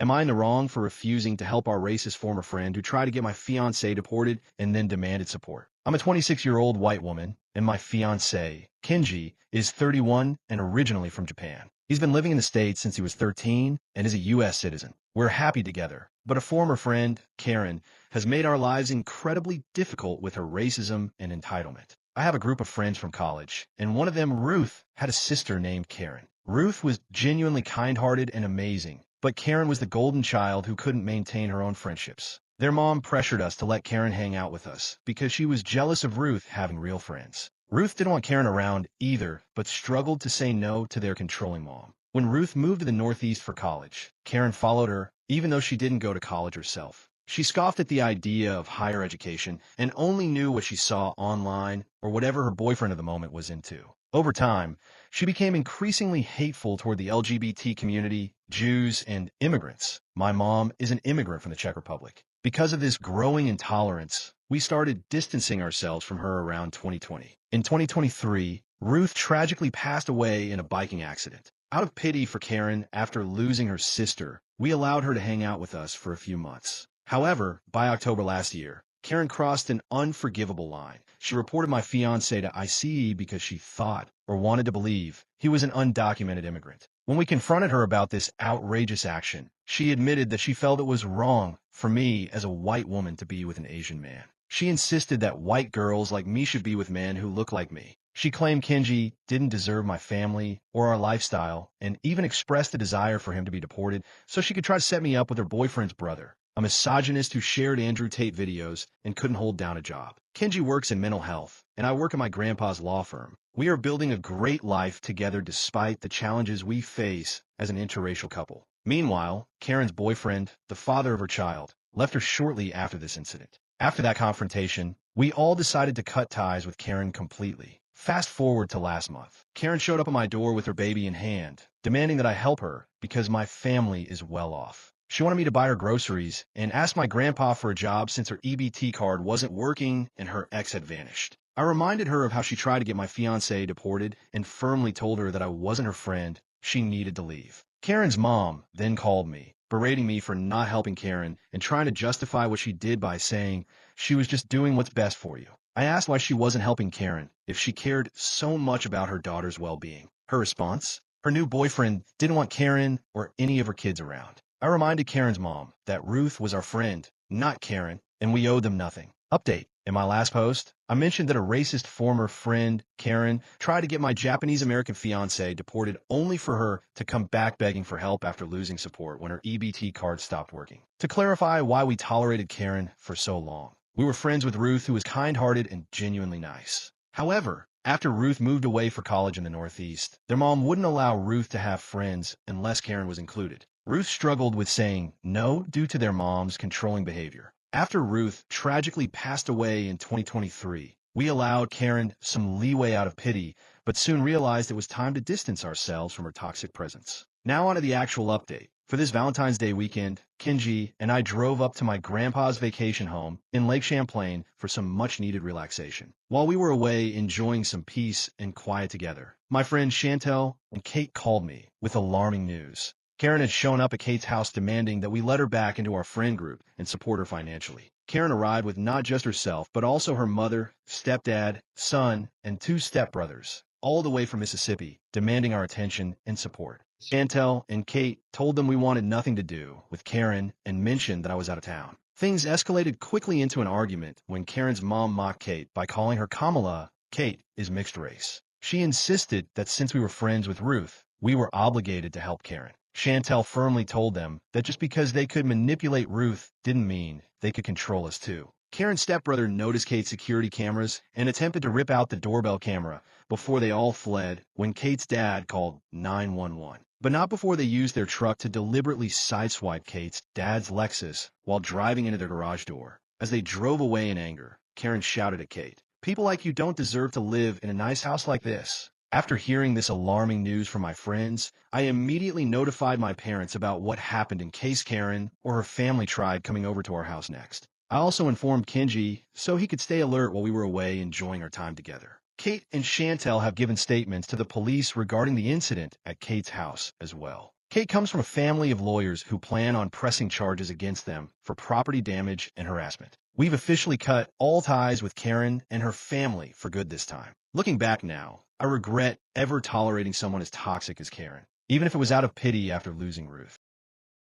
Am I in the wrong for refusing to help our racist former friend who tried to get my fiancé deported and then demanded support? I'm a 26-year-old white woman, and my fiancé, Kenji, is 31 and originally from Japan. He's been living in the States since he was 13 and is a U.S. citizen. We're happy together, but a former friend, Karen, has made our lives incredibly difficult with her racism and entitlement. I have a group of friends from college, and one of them, Ruth, had a sister named Karen. Ruth was genuinely kind-hearted and amazing, but Karen was the golden child who couldn't maintain her own friendships. Their mom pressured us to let Karen hang out with us because she was jealous of Ruth having real friends. Ruth didn't want Karen around either, but struggled to say no to their controlling mom. When Ruth moved to the Northeast for college, Karen followed her, even though she didn't go to college herself. She scoffed at the idea of higher education and only knew what she saw online or whatever her boyfriend of the moment was into. Over time, she became increasingly hateful toward the LGBT community, Jews, and immigrants. My mom is an immigrant from the Czech Republic. Because of this growing intolerance, we started distancing ourselves from her around 2020. In 2023, Ruth tragically passed away in a biking accident. Out of pity for Karen after losing her sister, we allowed her to hang out with us for a few months. However, by October last year, Karen crossed an unforgivable line. She reported my fiancé to ICE because she thought or wanted to believe he was an undocumented immigrant. When we confronted her about this outrageous action, she admitted that she felt it was wrong for me as a white woman to be with an Asian man. She insisted that white girls like me should be with men who look like me. She claimed Kenji didn't deserve my family or our lifestyle and even expressed a desire for him to be deported so she could try to set me up with her boyfriend's brother, a misogynist who shared Andrew Tate videos and couldn't hold down a job. Kenji works in mental health, and I work at my grandpa's law firm. We are building a great life together despite the challenges we face as an interracial couple. Meanwhile, Karen's boyfriend, the father of her child, left her shortly after this incident. After that confrontation, we all decided to cut ties with Karen completely. Fast forward to last month. Karen showed up at my door with her baby in hand, demanding that I help her because my family is well off. She wanted me to buy her groceries and asked my grandpa for a job since her EBT card wasn't working and her ex had vanished. I reminded her of how she tried to get my fiancé deported and firmly told her that I wasn't her friend. She needed to leave. Karen's mom then called me, berating me for not helping Karen and trying to justify what she did by saying she was just doing what's best for you. I asked why she wasn't helping Karen if she cared so much about her daughter's well-being. Her response? Her new boyfriend didn't want Karen or any of her kids around. I reminded Karen's mom that Ruth was our friend, not Karen, and we owed them nothing. Update. In my last post, I mentioned that a racist former friend, Karen, tried to get my Japanese-American fiancé deported only for her to come back begging for help after losing support when her EBT card stopped working. To clarify why we tolerated Karen for so long, we were friends with Ruth, who was kind-hearted and genuinely nice. However, after Ruth moved away for college in the Northeast, their mom wouldn't allow Ruth to have friends unless Karen was included. Ruth struggled with saying no due to their mom's controlling behavior. After Ruth tragically passed away in 2023, we allowed Karen some leeway out of pity, but soon realized it was time to distance ourselves from her toxic presence. Now on to the actual update. For this Valentine's Day weekend, Kenji and I drove up to my grandpa's vacation home in Lake Champlain for some much-needed relaxation. While we were away enjoying some peace and quiet together, my friends Chantel and Kate called me with alarming news. Karen had shown up at Kate's house demanding that we let her back into our friend group and support her financially. Karen arrived with not just herself, but also her mother, stepdad, son, and 2 stepbrothers, all the way from Mississippi, demanding our attention and support. Chantel and Kate told them we wanted nothing to do with Karen and mentioned that I was out of town. Things escalated quickly into an argument when Karen's mom mocked Kate by calling her Kamala. Kate is mixed race. She insisted that since we were friends with Ruth, we were obligated to help Karen. Chantel firmly told them that just because they could manipulate Ruth didn't mean they could control us too. Karen's stepbrother noticed Kate's security cameras and attempted to rip out the doorbell camera before they all fled when Kate's dad called 911. But not before they used their truck to deliberately sideswipe Kate's dad's Lexus while driving into their garage door. As they drove away in anger, Karen shouted at Kate, "People like you don't deserve to live in a nice house like this." After hearing this alarming news from my friends, I immediately notified my parents about what happened in case Karen or her family tried coming over to our house next. I also informed Kenji so he could stay alert while we were away enjoying our time together. Kate and Chantel have given statements to the police regarding the incident at Kate's house as well. Kate comes from a family of lawyers who plan on pressing charges against them for property damage and harassment. We've officially cut all ties with Karen and her family for good this time. Looking back now, I regret ever tolerating someone as toxic as Karen, even if it was out of pity after losing Ruth.